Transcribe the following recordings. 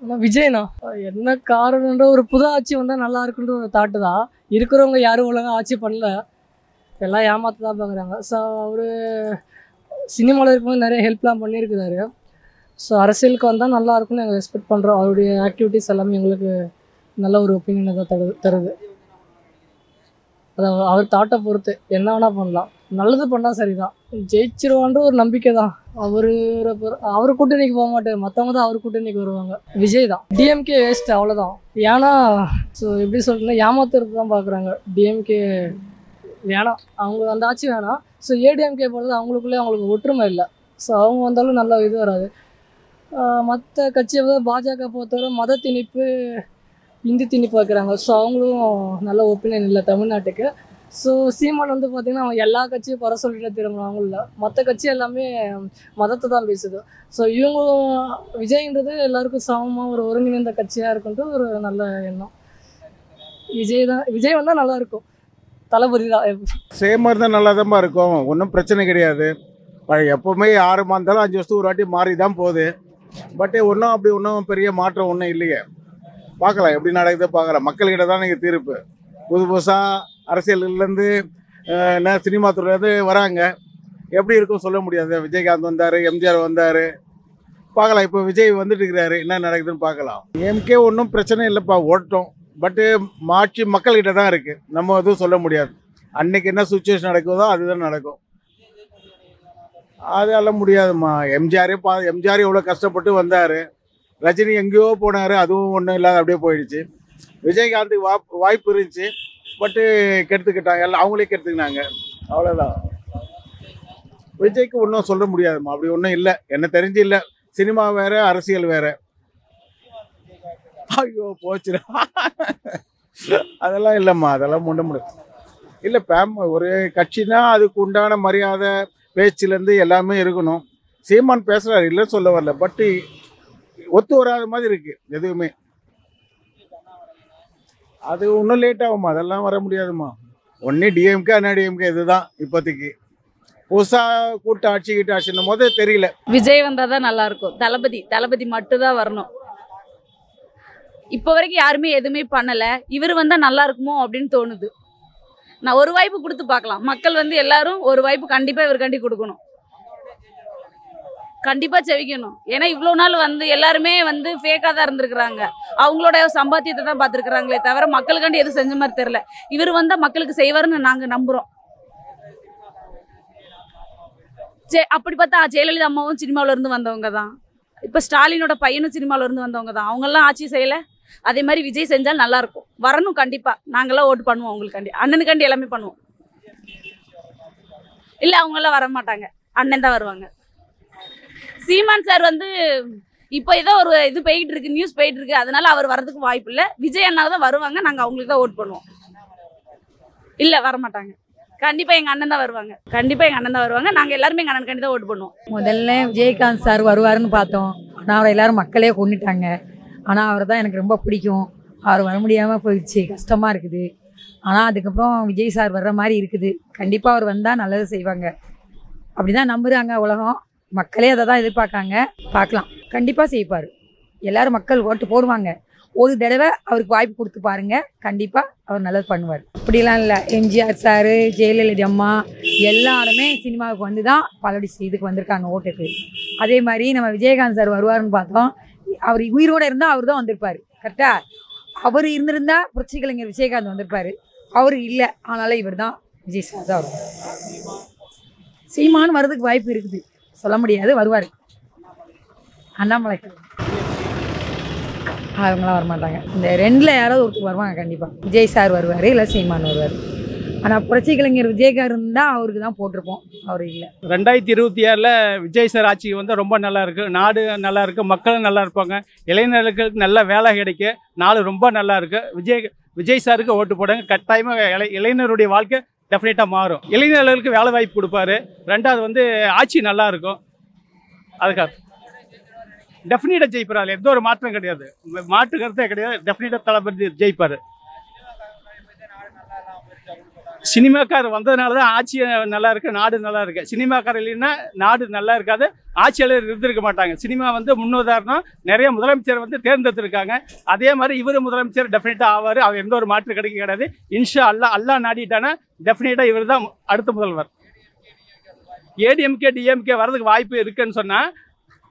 ஆனால் விஜய்ண்ணா என்ன காரணன்ற ஒரு புது ஆட்சி வந்தால் நல்லா இருக்குன்ற ஒரு தாட்டு தான். இருக்கிறவங்க யாரும் ஒழுங்காக ஆட்சி பண்ணல, எல்லாம் ஏமாற்ற தான் பார்க்குறாங்க. ஸோ அவர் சினிமாவில் இருக்கும்போது நிறைய ஹெல்ப்லாம் பண்ணியிருக்கிறாரு. ஸோ அரசியலுக்கு வந்தால் நல்லா இருக்கும்னு நாங்கள் எக்ஸ்பெக்ட் பண்ணுறோம். அவருடைய ஆக்டிவிட்டீஸ் எல்லாமே எங்களுக்கு நல்ல ஒரு ஒப்பீனியனை தான் தருது. அதாவது அவர் தாட்டை பொறுத்து என்ன வேணால் பண்ணலாம், நல்லது பண்ணால் சரிதான். ஜெயிச்சிருவான்ற ஒரு நம்பிக்கை தான். அவர் கூட்டணிக்கு போக மாட்டார், மற்றவங்க தான் அவர் கூட்டணிக்கு வருவாங்க. விஜய் தான். டிஎம்கே வேஸ்ட்டு, அவ்வளோதான். ஏன்னா ஸோ எப்படி சொல்கிறேன்னா ஏமாத்துறது தான் பார்க்குறாங்க. டிஎம்கே வேணாம், அவங்க அந்த ஆட்சி வேணாம். ஸோ ஏடிஎம்கே போகிறது அவங்களுக்குள்ளே அவங்களுக்கு ஒற்றுமை இல்லை. ஸோ அவங்க வந்தாலும் நல்ல இது வராது. மற்ற கட்சியை வந்து பாஜக பொறுத்தவரை மத திணிப்பு, இந்தி திணிப்பு வைக்கிறாங்க. ஸோ அவங்களும் நல்ல ஒப்பீனியன் இல்லை தமிழ்நாட்டுக்கு. ஸோ சீமான் வந்து பார்த்திங்கன்னா அவங்க எல்லா கட்சியும் குறை சொல்லிட்டு திரும்புகிறாங்க. இல்லை, மற்ற கட்சி எல்லாமே மதத்தை தான் பேசுது. ஸோ இவங்களும் விஜய்ன்றது எல்லாருக்கும் சமமாக ஒரு ஒருங்கிணைந்த கட்சியாக இருக்குன்ட்டு ஒரு நல்ல எண்ணம். விஜய் வந்தால் நல்லாயிருக்கும். தளபதி தான் சேமாக இருந்தால் நல்லா தான் இருக்கும், ஒன்றும் பிரச்சனை கிடையாது. எப்போவுமே 6 மாதம் 5 வருஷத்துக்கு ஒரு வாட்டி மாறி தான் போகுது. பட் ஒன்றும் பெரிய மாற்றம் ஒன்றும் இல்லையே. பார்க்கலாம் எப்படி நடக்குது பார்க்கலாம். மக்கள்கிட்ட தான் நீங்கள் தீர்ப்பு. புதுசாக அரசியல்லேருந்து என்ன சினிமா துறையிலேருந்து வராங்க, எப்படி இருக்கும் சொல்ல முடியாது. விஜயகாந்த் வந்தார், எம்ஜிஆர் வந்தார், பார்க்கலாம். இப்போ விஜய் வந்துட்டு இருக்கிறாரு, என்ன நடக்குதுன்னு பார்க்கலாம். எம்கே ஒன்றும் பிரச்சனை இல்லைப்பா, ஓட்டம். பட்டு மாற்றி மக்கள்கிட்ட தான் இருக்குது, நம்ம எதுவும் சொல்ல முடியாது. அன்னைக்கு என்ன சுச்சுவேஷன் நடக்குதோ அதுதான் நடக்கும். அதெல்லாம் முடியாதுமா. எம்ஜிஆர் எவ்வளோ கஷ்டப்பட்டு வந்தார். ரஜினி எங்கேயோ போனார், அதுவும் ஒன்றும் இல்லாத அப்படியே போயிடுச்சு. விஜயகாந்துக்கு வாய்ப்பு இருந்துச்சு, பட்டு கெடுத்துக்கிட்டாங்க, எல்லாம் அவங்களே கெடுத்துக்கினாங்க, அவ்வளோதான். விஜய்க்கு ஒன்றும் சொல்ல முடியாதுமா, அப்படி ஒன்றும் இல்லை, என்ன தெரிஞ்சு இல்லை. சினிமா வேறு, அரசியல் வேறு. ஐயோ போச்சுடா, அதெல்லாம் இல்லைம்மா, அதெல்லாம் முன்ன முடியும் இல்லை. ஒரு கட்சினா அதுக்கு உண்டான மரியாதை பேச்சிலேருந்து எல்லாமே இருக்கணும். சீமான் பேசுகிறாரு, இல்லை சொல்ல வரல, பட்டு ஒத்து வராத மாதிரி இருக்குது எதுவுமே. அது இன்னும் லேட் ஆகுமா, அதெல்லாம் வர முடியாதுமா. ஒன்றே டிஎம்கே அண்ணா டிஎம்கே இதுதான் இப்போதைக்கு. புதுசாக கூட்ட ஆட்சி கிட்ட ஆட்சின்னும் போது தெரியல. விஜய் வந்தால் தான் நல்லாயிருக்கும். தளபதி மட்டும்தான் வரணும். இப்போ வரைக்கும் யாருமே எதுவுமே பண்ணலை. இவர் வந்தால் நல்லா இருக்குமோ அப்படின்னு தோணுது. நான் ஒரு வாய்ப்பு கொடுத்து பார்க்கலாம். மக்கள் வந்து எல்லாரும் ஒரு வாய்ப்பு கண்டிப்பாக இவருக்காண்டி கொடுக்கணும், கண்டிப்பாக செவிக்கணும். ஏன்னா இவ்வளோ நாள் வந்து எல்லாருமே வந்து ஃபேக்காக தான் இருந்திருக்கிறாங்க. அவங்களோட சம்பாத்தியத்தை தான் பார்த்துருக்குறாங்களே தவிர மக்களுக்காண்டி எதுவும் செஞ்ச மாதிரி தெரில. இவர் வந்தால் மக்களுக்கு செய்வாருன்னு நாங்கள் நம்புகிறோம். அப்படி பார்த்தா ஜெயலலிதா அம்மாவும் சினிமாவில் இருந்து வந்தவங்க தான். இப்போ ஸ்டாலினோட பையனும் சினிமாவில் இருந்து வந்தவங்க தான். அவங்கெல்லாம் ஆட்சி செய்யலை. அதே மாதிரி விஜய் செஞ்சால் நல்லாயிருக்கும், வரணும் கண்டிப்பாக. நாங்களாம் ஓட்டு பண்ணுவோம் அவங்களுக்காண்டி, அண்ணனுக்காண்டி எல்லாமே பண்ணுவோம். இல்லை, அவங்களாம் வர மாட்டாங்க, அண்ணன் தான் வருவாங்க. சீமான் சார் வந்து இப்போ ஏதோ ஒரு இது போயிட்டு இருக்கு, நியூஸ் போயிட்டு இருக்கு, அதனால அவர் வரதுக்கு வாய்ப்பு இல்லை. விஜய் அண்ணா தான் வருவாங்க, நாங்கள் அவங்களுக்கு தான் ஓட் பண்ணுவோம். இல்லை, வரமாட்டாங்க. கண்டிப்பாக எங்கள் அண்ணன் தான் வருவாங்க, நாங்கள் எல்லாருமே எங்கள் அண்ணனுக்காண்டி தான் ஓட் பண்ணுவோம். முதல்ல விஜயகாந்த் சார் வருவாருன்னு பார்த்தோம், ஆனால் அவரை எல்லாரும் மக்களே கொண்டுட்டாங்க. ஆனால் அவரை தான் எனக்கு ரொம்ப பிடிக்கும். அவர் வர முடியாமல் போயிடுச்சு, கஷ்டமாக இருக்குது. ஆனால் அதுக்கப்புறம் விஜய் சார் வர்ற மாதிரி இருக்குது. கண்டிப்பாக அவர் வந்தால் நல்லது செய்வாங்க, அப்படி தான் நம்புகிறாங்க உலகம். மக்களே அதை தான் எதிர்பார்க்காங்க. பார்க்கலாம், கண்டிப்பாக செய்வார். எல்லோரும் மக்கள் ஓட்டு போடுவாங்க. ஒரு தடவை அவருக்கு வாய்ப்பு கொடுத்து பாருங்கள், கண்டிப்பாக அவர் நல்லது பண்ணுவார். அப்படிலாம் இல்லை, எம்ஜிஆர் சார், ஜெயலலிதா அம்மா எல்லாருமே சினிமாவுக்கு வந்து தான் பல இதுக்கு வந்திருக்காங்க ஓட்டுக்கு. அதே மாதிரி நம்ம விஜயகாந்த் சார் வருவார்னு பார்த்தோம். அவர் உயிரோடு இருந்தால் அவர் தான் வந்திருப்பார். கரெக்டாக அவர் இருந்திருந்தால் புரட்சி கலைஞர் விஜயகாந்த் வந்திருப்பார். அவர் இல்லை, அதனால் இவர் தான் விஜய் சார் தான் வரும். சீமான் வர்றதுக்கு வாய்ப்பு இருக்குது, சொல்ல முடியாது, வருவார். அண்ணாமலை அவங்களாம் வரமாட்டாங்க. இந்த ரெண்டில் யாராவது ஒருத்தர் வருவாங்க கண்டிப்பாக. விஜய் சார் வருவார், இல்லை சீமான் வருவார். ஆனால் புரட்சி கலைஞர் விஜயகாந்த் இருந்தால் அவருக்கு தான் போட்டிருப்போம், அவர் இல்லை. 2026 விஜய் சார் ஆட்சிக்கு வந்து ரொம்ப நல்லா இருக்குது. நாடு நல்லா இருக்குது, மக்களும் நல்லா இருப்பாங்க, இளைஞர்களுக்கு நல்ல வேலை கிடைக்கும், நாடு ரொம்ப நல்லா இருக்குது. விஜய் சாருக்கு ஓட்டு போடுங்க. கட்டாயமாக இளைஞருடைய வாழ்க்கை டெஃபினட்டாக மாறும். இளைஞர்களுக்கு வேலை வாய்ப்பு கொடுப்பாரு. ரெண்டாவது வந்து ஆட்சி நல்லா இருக்கும். அதுக்காக டெஃபினட்டாக ஜெயிப்பார், எந்த ஒரு மாற்றம் கிடையாது, மாற்று கருத்தே கிடையாது. டெஃபினட்டாக தளபதி ஜெயிப்பார். சினிமாக்கார் வந்ததுனால தான் ஆட்சி நல்லா இருக்கு, நாடு நல்லா இருக்கு. சினிமாக்கார் இல்லைன்னா நாடு நல்லா இருக்காது, ஆட்சியாளர் இருந்திருக்க மாட்டாங்க. சினிமா வந்து முன்னுதாரணம். நிறைய முதலமைச்சர் வந்து தேர்ந்தெடுத்திருக்காங்க. அதே மாதிரி இவர் முதலமைச்சர் டெஃபினட்டாக ஆவார். அவர் எந்த ஒரு மாற்று கிடையாது. இன்ஷா அல்லா நாடிட்டானா டெஃபினட்டாக இவர் தான் அடுத்த முதல்வர். ஏடிஎம்கே டிஎம்கே வர்றதுக்கு வாய்ப்பு இருக்குன்னு சொன்னால்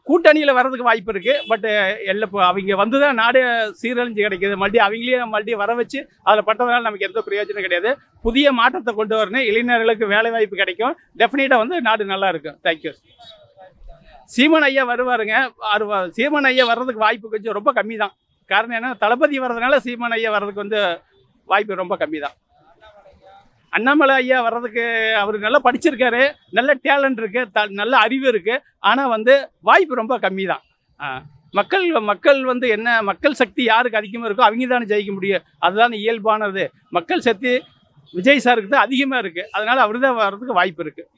கூட்டணியில் வர்றதுக்கு வாய்ப்பு இருக்குது. பட் எல்லாம் இப்போ அவங்க வந்து தான் நாடே சீரழிஞ்சு கிடைக்கிது. மறுபடியும் வர வச்சு அதில் பட்டதுனால நமக்கு எந்த பிரயோஜனம் கிடையாது. புதிய மாற்றத்தை கொண்டு வரணும். இளைஞர்களுக்கு வேலை வாய்ப்பு கிடைக்கும். டெஃபினட்டாக வந்து நாடு நல்லா இருக்கும். தேங்க்யூ. சீமான் ஐயா வருவாருங்க. சீமான் ஐயா வர்றதுக்கு வாய்ப்பு கொஞ்சம் ரொம்ப கம்மி தான். காரணம் என்ன, தளபதி வர்றதுனால சீமான் ஐயா வர்றதுக்கு வந்து வாய்ப்பு ரொம்ப கம்மி தான். அண்ணாமலை ஐயா வர்றதுக்கு அவர் நல்லா படிச்சிருக்காரு, நல்ல டேலண்ட் இருக்குது, நல்ல அறிவு இருக்குது. ஆனால் வந்து வாய்ப்பு ரொம்ப கம்மி தான். மக்கள் வந்து என்ன, மக்கள் சக்தி யாருக்கு அதிகமாக இருக்கோ அவங்க தானே ஜெயிக்க முடியும். அதுதான் இயல்பானது. மக்கள் சக்தி விஜய் சாருக்கு தான் அதிகமாக இருக்குது. அதனால் அவர் தான் வர்றதுக்கு வாய்ப்பு இருக்குது.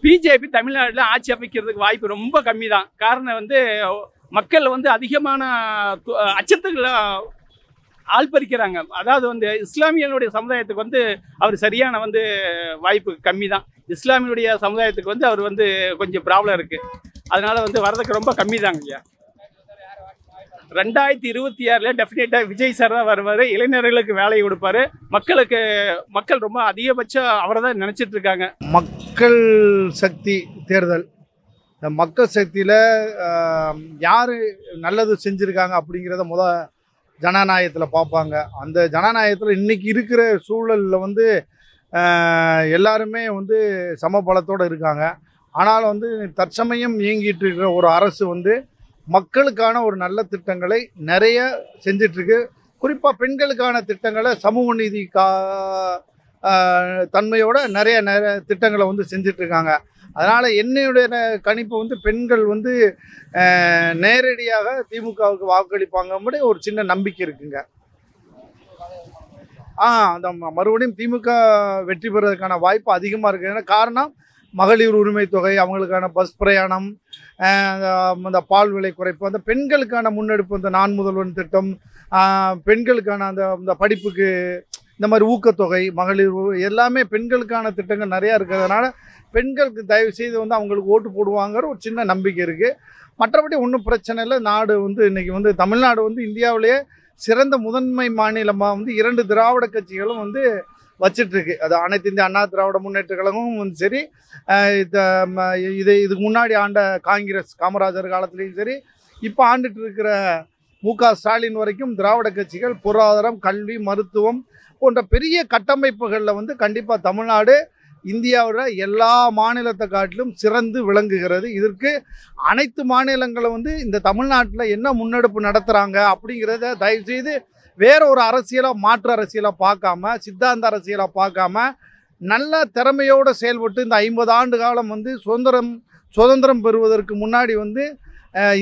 பிஜேபி தமிழ்நாட்டில் ஆட்சி அமைக்கிறதுக்கு வாய்ப்பு ரொம்ப கம்மி தான். காரணம் வந்து மக்கள் வந்து அதிகமான அச்சத்துக்களை ஆள்பறிக்கிறாங்க. அதாவது வந்து இஸ்லாமியனுடைய சமுதாயத்துக்கு வந்து அவர் சரியான வந்து வாய்ப்பு கம்மி தான். இஸ்லாமியனுடைய சமுதாயத்துக்கு வந்து அவர் வந்து கொஞ்சம் ப்ராப்ளம் இருக்குது. அதனால் வந்து வர்றதுக்கு ரொம்ப கம்மி தாங்க ஐயா. 2026 டெஃபினட்டாக விஜய் சார் தான் வருவார். இளைஞர்களுக்கு வேலை கொடுப்பாரு. மக்கள் ரொம்ப அதிகபட்சம் அவரை தான் நினச்சிட்டு இருக்காங்க. மக்கள் சக்தி தேர்தல், இந்த மக்கள் சக்தியில் யார் நல்லது செஞ்சுருக்காங்க அப்படிங்கிறத ஜனநாயகத்தில் பார்ப்பாங்க. அந்த ஜனநாயகத்தில் இன்றைக்கி இருக்கிற சூழலில் வந்து எல்லாருமே வந்து சமபலத்தோடு இருக்காங்க. ஆனால் வந்து தற்சமயம் இயங்கிட்டு இருக்கிற ஒரு அரசு வந்து மக்களுக்கான ஒரு நல்ல திட்டங்களை நிறைய செஞ்சிட்ருக்கு. குறிப்பாக பெண்களுக்கான திட்டங்களை சமூக நீதி தன்மையோட நிறைய திட்டங்களை வந்து செஞ்சிட்ருக்காங்க. அதனால் என்னுடைய கணிப்பு வந்து பெண்கள் வந்து நேரடியாக திமுகவுக்கு வாக்களிப்பாங்க ஒரு சின்ன நம்பிக்கை இருக்குங்க. அந்த மறுபடியும் திமுக வெற்றி பெறுவதற்கான வாய்ப்பு அதிகமாக இருக்குது. ஏன்னா காரணம் மகளிர் உரிமை தொகை, அவங்களுக்கான பஸ் பிரயாணம், அந்த பால் விலை குறைப்பு, அந்த பெண்களுக்கான முன்னெடுப்பு, இந்த நான் முதல்வன் திட்டம், பெண்களுக்கான அந்த படிப்புக்கு இந்த மாதிரி ஊக்கத்தொகை, மகளிர் எல்லாமே பெண்களுக்கான திட்டங்கள் நிறையா இருக்கிறதுனால பெண்களுக்கு தயவு செய்து வந்து அவங்களுக்கு ஓட்டு போடுவாங்கிற ஒரு சின்ன நம்பிக்கை இருக்குது. மற்றபடி ஒன்றும் பிரச்சனை இல்லை. நாடு வந்து இன்றைக்கி வந்து தமிழ்நாடு வந்து இந்தியாவிலேயே சிறந்த முதன்மை மாநிலமாக வந்து 2 திராவிட கட்சிகளும் வந்து வச்சிட்ருக்கு. அது அனைத்து இந்திய அண்ணா திராவிட முன்னேற்ற கழகமும் வந்து சரி, இதுக்கு முன்னாடி ஆண்ட காங்கிரஸ் காமராஜர் காலத்துலேயும் சரி, இப்போ ஆண்டுட்டு இருக்கிற மு.க. ஸ்டாலின் வரைக்கும் திராவிட கட்சிகள் பொருளாதாரம், கல்வி, மருத்துவம் போன்ற பெரிய கட்டமைப்புகளில் வந்து கண்டிப்பாக தமிழ்நாடு இந்தியாவோட எல்லா மாநிலத்தை காட்டிலும் சிறந்து விளங்குகிறது. இதற்கு அனைத்து மாநிலங்களும் வந்து இந்த தமிழ்நாட்டில் என்ன முன்னெடுப்பு நடத்துகிறாங்க அப்படிங்கிறத தயவுசெய்து வேற ஒரு அரசியலாக, மாற்று அரசியலாக பார்க்காம, சித்தாந்த அரசியலாக பார்க்காம, நல்ல திறமையோடு செயல்பட்டு இந்த 50 ஆண்டு காலம் வந்து சுதந்திரம் பெறுவதற்கு முன்னாடி வந்து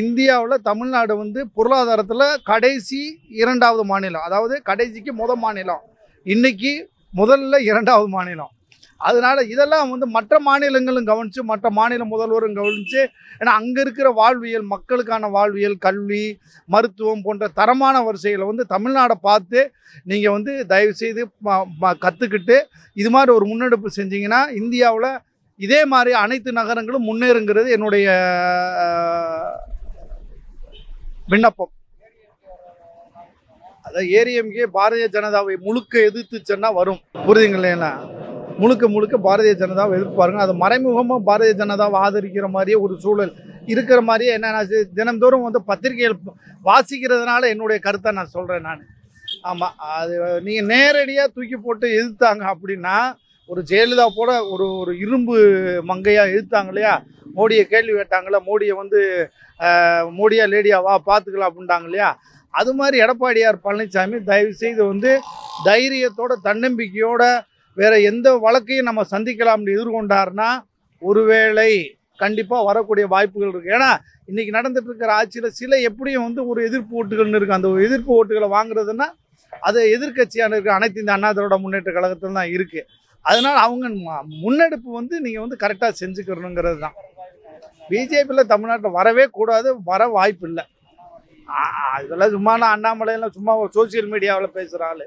இந்தியாவில் தமிழ்நாடு வந்து பொருளாதாரத்தில் கடைசி 2வது மாநிலம். அதாவது கடைசிக்கு முதல் மாநிலம், இன்றைக்கி முதல்ல 2வது மாநிலம். அதனால் இதெல்லாம் வந்து மற்ற மாநிலங்களும் கவனித்து, மற்ற மாநில முதல்வரும் கவனித்து, ஏன்னா அங்கே இருக்கிற வாழ்வியல், மக்களுக்கான வாழ்வியல், கல்வி, மருத்துவம் போன்ற தரமான வரிசைகளை வந்து தமிழ்நாடை பார்த்து நீங்கள் வந்து தயவுசெய்து கற்றுக்கிட்டு இது மாதிரி ஒரு முன்னெடுப்பு செஞ்சிங்கன்னா இந்தியாவில் இதே மாதிரி அனைத்து நகரங்களும் முன்னேறுங்கிறது என்னுடைய விண்ணப்பம். அதான் ஏடிஎம்கே பாரதிய ஜனதாவை முழுக்க எதிர்த்து சொன்னால் வரும், புரியுதுங்களேண்ணா? முழுக்க பாரதிய ஜனதாவை எதிர்ப்பாருங்க. அது மறைமுகமாக பாரதிய ஜனதாவை ஆதரிக்கிற மாதிரியே ஒரு சூழல் இருக்கிற மாதிரியே என்ன, தினந்தோறும் வந்து பத்திரிகைகள் வாசிக்கிறதுனால என்னுடைய கருத்தை நான் சொல்கிறேன். ஆமாம், அது நீங்கள் நேரடியாக தூக்கி போட்டு எதிர்த்தாங்க அப்படின்னா, ஒரு ஜெயலலிதா போல ஒரு இரும்பு மங்கையாக எதிர்த்தாங்க இல்லையா, மோடியை கேள்வி கேட்டாங்களா, மோடியை வந்து மோடியா லேடியாவா பார்த்துக்கலாம் அப்படின்ட்டாங்க இல்லையா, அது மாதிரி எடப்பாடியார் பழனிசாமி தயவுசெய்து வந்து தைரியத்தோட, தன்னம்பிக்கையோட வேறு எந்த வழக்கையும் நம்ம சந்திக்கலாம்னு எதிர்கொண்டாருன்னா ஒருவேளை கண்டிப்பாக வரக்கூடிய வாய்ப்புகள் இருக்குது. ஏன்னா இன்றைக்கி நடந்துட்டு இருக்கிற ஆட்சியில் சில எப்படியும் வந்து ஒரு எதிர்ப்பு ஓட்டுகள்னு இருக்குது. அந்த எதிர்ப்பு ஓட்டுகளை வாங்குறதுன்னா அது எதிர்கட்சியான இருக்கிற அனைத்து இந்த அண்ணா திராவிட முன்னேற்ற கழகத்தில் தான் இருக்குது. அதனால் அவங்க முன்னெடுப்பு வந்து நீங்கள் வந்து கரெக்டாக செஞ்சுக்கணுங்கிறது தான். பிஜேபியில் தமிழ்நாட்டில் வரவே கூடாது, வர வாய்ப்பு இல்லை. இதெல்லாம் சும்மா அண்ணாமலையெல்லாம் சும்மா சோசியல் மீடியாவில் பேசுகிற ஆள்.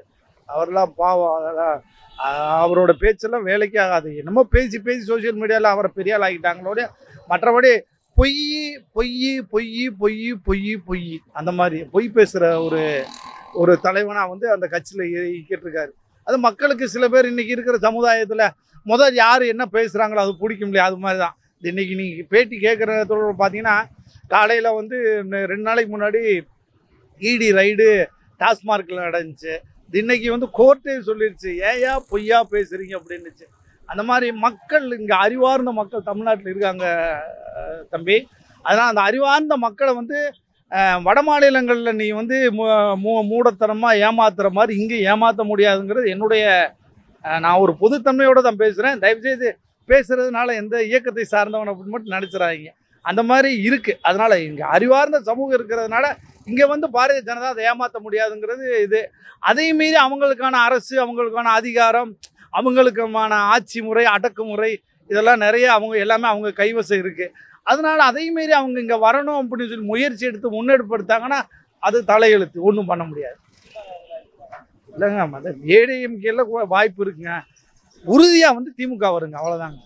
அவரெல்லாம் பாவம். அதெல்லாம் அவரோட பேச்செல்லாம் வேலைக்கே ஆகாது. என்னமோ பேசி பேசி சோசியல் மீடியாவில் அவரை பெரிய ஆள் ஆகிட்டாங்களோட, மற்றபடி பொய் பொய் பொய் பொய் பொய் பொய் அந்த மாதிரி பொய் பேசுகிற ஒரு தலைவனாக வந்து அந்த கட்சியில் இயக்கிட்டு இருக்காரு. அது மக்களுக்கு சில பேர் இன்றைக்கி இருக்கிற சமுதாயத்தில் முதல் யார் என்ன பேசுகிறாங்களோ அது பிடிக்க முடியாது. அது மாதிரி தான் இன்றைக்கி நீங்கள் பேட்டி கேட்குறதோட பார்த்தீங்கன்னா, காலையில் வந்து 2 நாளைக்கு முன்னாடி இடி ரைடு டாஸ்மார்க்கில் நடந்துச்சு. இன்னைக்கு வந்து கோர்ட்டே சொல்லிடுச்சு, ஏயா பொய்யா பேசுகிறீங்க அப்படின்னுச்சு. அந்த மாதிரி மக்கள் இங்கே அறிவார்ந்த மக்கள் தமிழ்நாட்டில் இருக்காங்க தம்பி. அதனால் அந்த அறிவார்ந்த மக்களை வந்து வட மாநிலங்களில் நீ வந்து மூடத்தனமாக ஏமாத்துற மாதிரி இங்கே ஏமாற்ற முடியாதுங்கிறது என்னுடைய நான் ஒரு பொதுத்தன்மையோடு தான் பேசுகிறேன். தயவுசெய்து பேசுகிறதுனால எந்த இயக்கத்தை சார்ந்தவன் அப்படின்னு மட்டும் நினச்சிடாதீங்க. அந்த மாதிரி இருக்குது. அதனால் இங்கே அறிவார்ந்த சமூகம் இருக்கிறதுனால இங்கே வந்து பாரதிய ஜனதா அதை ஏமாற்ற முடியாதுங்கிறது இது. அதை மீறி அவங்களுக்கான அரசு, அவங்களுக்கான அதிகாரம், அவங்களுக்கான ஆட்சி முறை, அடக்குமுறை இதெல்லாம் நிறைய எல்லாமே அவங்க கைவசம் இருக்குது. அதனால் அதை மீறி அவங்க இங்கே வரணும் அப்படின்னு சொல்லி முயற்சி எடுத்து முன்னெடுப்படுத்தாங்கன்னா அது தலையெழுத்து, ஒன்றும் பண்ண முடியாது. இல்லைங்க, அந்த ஏடிஎம்கேல வாய்ப்பு இருக்குங்க. உறுதியாக வந்து திமுக வருங்க, அவ்வளோதாங்க.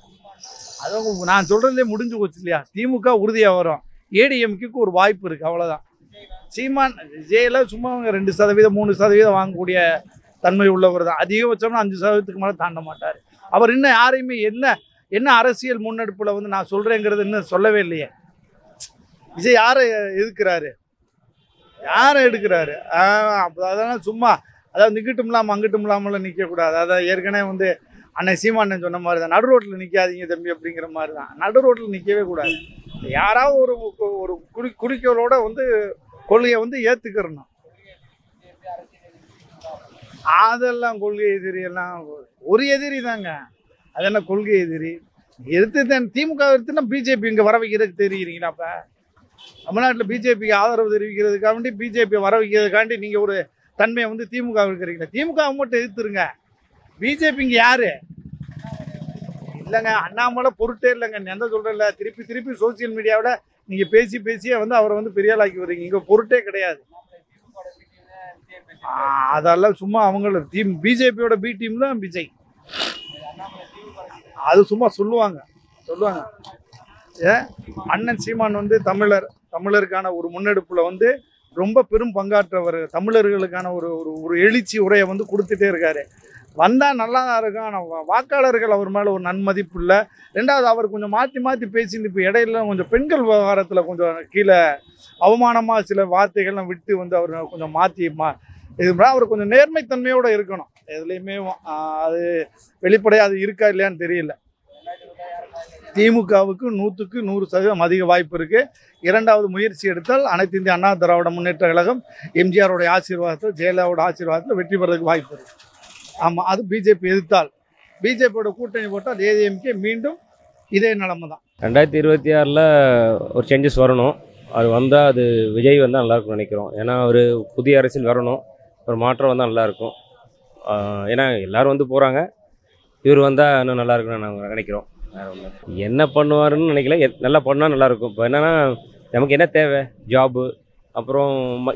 அதான் நான் சொல்கிறதுலே முடிஞ்சு போச்சு இல்லையா. திமுக உறுதியாக வரும், ஏடிஎம்கேக்கு ஒரு வாய்ப்பு இருக்குது, அவ்வளோதான். சீமான் விஜயில் சும்மா 2% 3% வாங்கக்கூடிய தன்மை உள்ளவர் தான். அதிகபட்சம்னா 5%க்கு மேலே தாண்ட மாட்டார். அவர் இன்னும் யாரையுமே என்ன அரசியல் முன்னெடுப்பில் வந்து நான் சொல்கிறேங்கிறது இன்னும் சொல்லவே இல்லையே. விஜய் யாரை எதுக்குறாரு, யாரை எடுக்கிறாரு? அதெல்லாம் சும்மா அதாவது நிக்கட்டும் இல்லாமல் அங்கிட்டும் இல்லாமல் நிற்கக்கூடாது. அதாவது ஏற்கனவே வந்து அண்ணன் சீமானன் சொன்ன மாதிரி தான், நடு ரோட்டில் நிற்காதீங்க தம்பி அப்படிங்கிற மாதிரி தான். நடு ரோட்டில் நிற்கவே கூடாது. யாராவது ஒரு குறிக்கோளோட வந்து கொள்கையை வந்து ஏற்றுக்கிறணும். அதெல்லாம் கொள்கை எதிரி எல்லாம் ஒரு எதிரி தாங்க. அது என்ன கொள்கை எதிரி? எதிர்த்து திமுக எடுத்துன்னா பிஜேபி இங்கே வர வைக்கிறதுக்கு தெரியுறீங்களா? அப்போ தமிழ்நாட்டில் பிஜேபிக்கு ஆதரவு தெரிவிக்கிறதுக்காண்டி, பிஜேபியை வர வைக்கிறதுக்காண்டி நீங்கள் ஒரு தன்மையை வந்து திமுக இருக்கிறீங்களா? திமுக மட்டும் எதிர்த்துருங்க. பிஜேபி இங்கே யாரு இல்லைங்க. அண்ணாமலை பொருட்டே இல்லைங்க. எந்த சொல்கிறேன்ல, திருப்பி சோசியல் மீடியாவில் நீங்கள் பேசியே வந்து அவரை வந்து பெரிய ஆளாக்கி வரீங்க. இங்கே பொருட்டே கிடையாது. அதெல்லாம் சும்மா அவங்கள பிஜேபியோட பி டீம் தான் விஜய். அது சும்மா சொல்லுவாங்க. அண்ணன் சீமான் வந்து தமிழருக்கான ஒரு முன்னெடுப்பில் வந்து ரொம்ப பெரும் பங்காற்றவர். தமிழர்களுக்கான ஒரு எழுச்சி உரையை வந்து கொடுத்துட்டே இருக்காரு. வந்தால் நல்லா தான் இருக்கும். ஆனால் வாக்காளர்கள் அவர் மேலே ஒரு நன்மதிப்பு இல்லை. ரெண்டாவது, அவர் கொஞ்சம் மாற்றி பேசிட்டு இப்போ இடையில கொஞ்சம் பெண்கள் விவகாரத்தில் கொஞ்சம் கீழே அவமானமாக சில வார்த்தைகள்லாம் விட்டு வந்து அவர் கொஞ்சம் இது அவர் கொஞ்சம் நேர்மைத்தன்மையோடு இருக்கணும் எதுலேயுமே. அது வெளிப்படையாக அது இருக்கா இல்லையான்னு தெரியல. திமுகவுக்கு 100க்கு 100% அதிக வாய்ப்பு இருக்குது. இரண்டாவது முயற்சி எடுத்தால் அனைத்து இந்திய அண்ணா திராவிட முன்னேற்ற கழகம் எம்ஜிஆரோடைய ஆசீர்வாதத்தில், ஜெயலலிதாவோட ஆசீர்வாதத்தில் வெற்றி பெறதுக்கு வாய்ப்பு இருக்குது. ஆமாம், அது பிஜேபி எதிர்த்தால். பிஜேபியோட கூட்டணி போட்டால் ஏடிஎம்கே மீண்டும் இதே நிலைமை தான். 2026 ஒரு சேஞ்சஸ் வரணும். அது வந்தால் அது விஜய் வந்தால் நல்லாயிருக்கும்னு நினைக்கிறோம். ஏன்னா ஒரு புதிய அரசியல் வரணும், ஒரு மாற்றம் வந்தால் நல்லாயிருக்கும். ஏன்னா எல்லோரும் வந்து போகிறாங்க, இவர் வந்தால் இன்னும் நல்லாயிருக்குன்னு நாங்கள் நினைக்கிறோம். வேறு ஒன்று என்ன பண்ணுவாருன்னு நினைக்கல, நல்லா பண்ணால் நல்லாயிருக்கும். இப்போ என்னென்னா நமக்கு என்ன தேவை, ஜாபு, அப்புறம்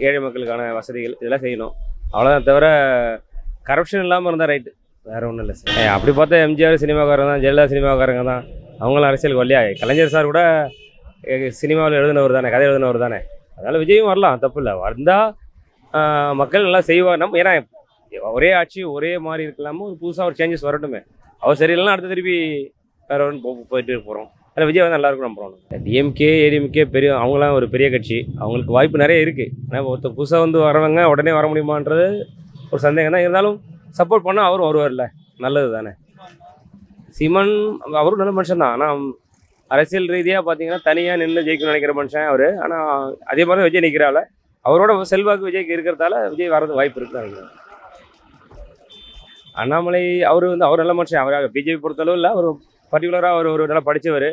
ஏழை மக்களுக்கான வசதிகள் இதெல்லாம் செய்யணும், அவ்வளோதான். தவிர கரப்ஷன் இல்லாமல் இருந்தால் ரைட்டு, வேறு ஒன்றும் இல்லை சார். அப்படி பார்த்தா எம்ஜிஆர் சினிமாக்காரங்க தான், ஜெயலலிதா சினிமாக்காரங்க தான், அவங்களும் அரசியலுக்கு வரலையா? கலைஞர் சார் கூட சினிமாவில் எழுதினவர் தானே, கதை எழுதினவர் தானே. அதனால் விஜயும் வரலாம், தப்பு இல்லை. வந்தால் மக்கள் நல்லா செய்வார். நம்ம ஏன்னா ஒரே ஆட்சி ஒரே மாதிரி இருக்கலாமோ, ஒரு புதுசாக ஒரு சேஞ்சஸ் வரட்டுமே. அவர் சரியில்லைன்னா அடுத்த திருப்பி வேறு ஒன்று போயிட்டு போகிறோம். அதில் விஜய் வந்து நல்லாயிருக்கும் நம்புகிறோம். டிஎம்கே ஏடிஎம்கே அவங்களாம் ஒரு பெரிய கட்சி, அவங்களுக்கு வாய்ப்பு நிறைய இருக்குது. ஆனால் ஒருத்தர் புதுசாக வந்து வரவங்க உடனே வர முடியுமான்றது ஒரு சந்தேகம் தான். இருந்தாலும் சப்போர்ட் பண்ணால் அவரும் வருவார்ல, நல்லது தானே. சீமான் அவரும் நல்ல மனுஷன் தான். ஆனால் அரசியல் ரீதியாக பார்த்தீங்கன்னா தனியாக நின்று ஜெயிக்கணும்னு நினைக்கிற மனுஷன் அவர். ஆனால் அதே மாதிரி தான் விஜய் நிற்கிறாள். அவரோட செல்வாக்கு விஜய்க்கு இருக்கிறதால விஜய் வர்றது வாய்ப்பு இருக்குன்னு நினைக்கிறேன். அண்ணாமலை அவர் நல்ல மனுஷன். அவர் பிஜேபி பொறுத்தளவு இல்லை, அவர் பர்டிகுலராக அவர் நல்லா படித்தவர்,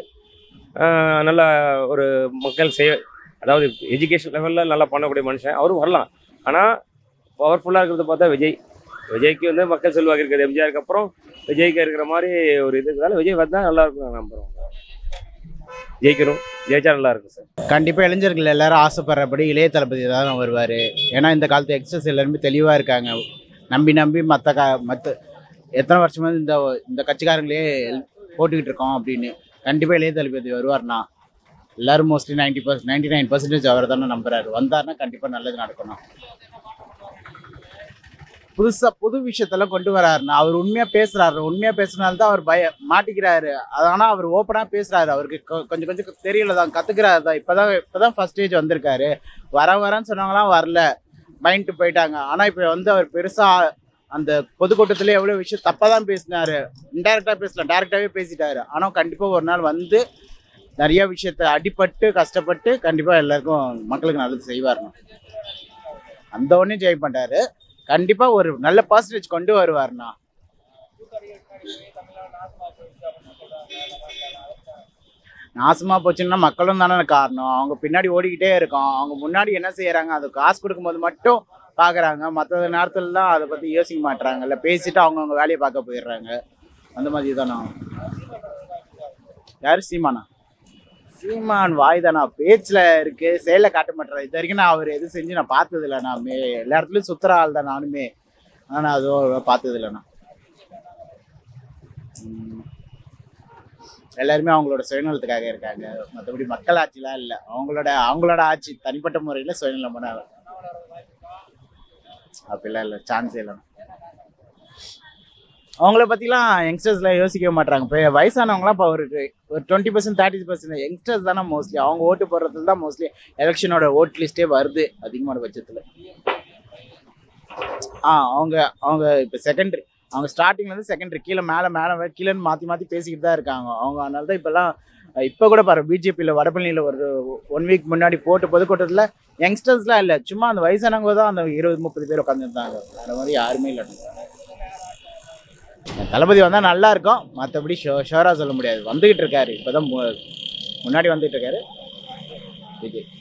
நல்லா ஒரு மக்கள் அதாவது எஜுகேஷன் லெவலில் நல்லா பண்ணக்கூடிய மனுஷன். அவரும் வரலாம். ஆனால் பவர்ஃபுல்லாக இருக்கிறத பார்த்தா விஜய்க்கு வந்து மக்கள் செல்வாக்கு இருக்குது. எம்ஜிஆருக்கு அப்புறம் விஜய்க்கு இருக்கிற மாதிரி ஒரு இது இருக்கிறதால விஜய் வந்தால் நல்லாயிருக்கும் நான் நம்புகிறோம். ஜெயிச்சா நல்லா இருக்கும் சார். கண்டிப்பாக இளைஞர்கள் எல்லாரும் ஆசைப்படுறபடி இளைய தளபதி தான் வருவார். ஏன்னா இந்த காலத்து எக்ஸஸ் எல்லாருமே தெளிவாக இருக்காங்க. நம்பி மற்ற எத்தனை வருஷமா இந்த இந்த கட்சிக்காரங்களே போட்டுக்கிட்டு இருக்கோம் அப்படின்னு. கண்டிப்பாக இளைய தளபதி வருவார்ண்ணா. எல்லாரும் மோஸ்ட்லி 99% அவர் தானே நம்புறாரு. வந்தாருன்னா கண்டிப்பாக நல்லது நடக்கணும். புது விஷயத்தெல்லாம் கொண்டு வராருண்ணா. அவர் உண்மையாக பேசுனால்தான் அவர் மாட்டிக்கிறாரு. ஆனால் அவர் ஓப்பனாக பேசுகிறாரு. அவருக்கு கொஞ்சம் தெரியல தான், கற்றுக்கிறாரு தான். இப்போதான் ஃபர்ஸ்ட் ஸ்டேஜ் வந்திருக்காரு. வரன்னு சொன்னாங்களாம், வரல, மைண்ட்டு போயிட்டாங்க. ஆனால் இப்போ வந்து அவர் பெருசாக அந்த பொதுக்கூட்டத்தில் எவ்வளோ விஷயம் தப்பாக தான் பேசினார். இன்டெரக்டாக பேசலாம், டேரெக்டாகவே பேசிட்டாரு. ஆனால் கண்டிப்பாக ஒரு நாள் வந்து நிறைய விஷயத்த அடிபட்டு கஷ்டப்பட்டு கண்டிப்பாக எல்லாருக்கும் மக்களுக்கு நல்லது செய்வார்ண்ணா. அந்த ஒன்றும் ஜெயிக்க மாட்டார். கண்டிப்பாக ஒரு நல்ல பர்சன்டேஜ் கொண்டு வருவார்ண்ணா. நாசமாக போச்சுன்னா மக்களும் தானே காரணம். அவங்க பின்னாடி ஓடிக்கிட்டே இருக்கோம். அவங்க முன்னாடி என்ன செய்கிறாங்க, அது காசு கொடுக்கும்போது மட்டும் பார்க்குறாங்க. மற்ற நேரத்துலலாம் அதை பற்றி யோசிக்க மாட்டுறாங்க. இல்லை பேசிட்டு அவங்கவுங்க வேலையை பார்க்க போயிடுறாங்க. அந்த மாதிரி தானே. யார்? சீமானா? சீமான் வாய் தானா, பேச்சில் இருக்குது, செயலில் காட்ட மாட்டேறேன். இது வரைக்கும் நான் அவர் எது செஞ்சு நான் பார்த்ததில்லை. நான் எல்லா இடத்துலையும் சுற்றுற ஆள் தான் நானுமே. ஆனால் நான் அதுவும் பார்த்ததில்லைண்ணா. எல்லாருமே அவங்களோட சுயநலத்துக்காக இருக்காங்க. மற்றபடி மக்கள் ஆட்சிலாம் இல்லை. அவங்களோட ஆட்சி தனிப்பட்ட முறையில் சுயநலமான அப்படிலாம் இல்லை, சான்ஸே இல்லைண்ணா. அவங்கள பற்றிலாம் யங்ஸ்டர்ஸ்லாம் யோசிக்கவே மாட்டாங்க. இப்போ வயசானவங்களாம் இப்போ ஒரு 20% 30% யங்ஸ்டர்ஸ் தானே மோஸ்ட்லி. அவங்க ஓட்டு போடுறதுல தான் மோஸ்ட்லி எலெக்ஷனோட ஓட் லிஸ்ட்டே வருது அதிகமான பட்சத்தில். அவங்க இப்போ செகண்டரி, அவங்க ஸ்டார்டிங்லேருந்து செகண்டரி, மேலே கீழேன்னு மாற்றி பேசிக்கிட்டு தான் இருக்காங்க அவங்க. அதனால தான் இப்போ கூட பாரு, பிஜேபியில் வடபழனியில் ஒரு 1 வீக் முன்னாடி போட்டு பொதுக்கூட்டத்தில் யங்ஸ்டர்ஸ்லாம் இல்லை, சும்மா அந்த வயசானவங்க தான் அந்த 20-30 பேர் உட்காந்துருந்தாங்க. அந்த மாதிரி யாருமே இல்லை. தளபதி வந்தால் நல்லா இருக்கும். மற்றபடி ஷோராக சொல்ல முடியாது. வந்துக்கிட்டு இருக்காரு, இப்போ தான் முன்னாடி வந்துகிட்டு இருக்காரு விஜய்.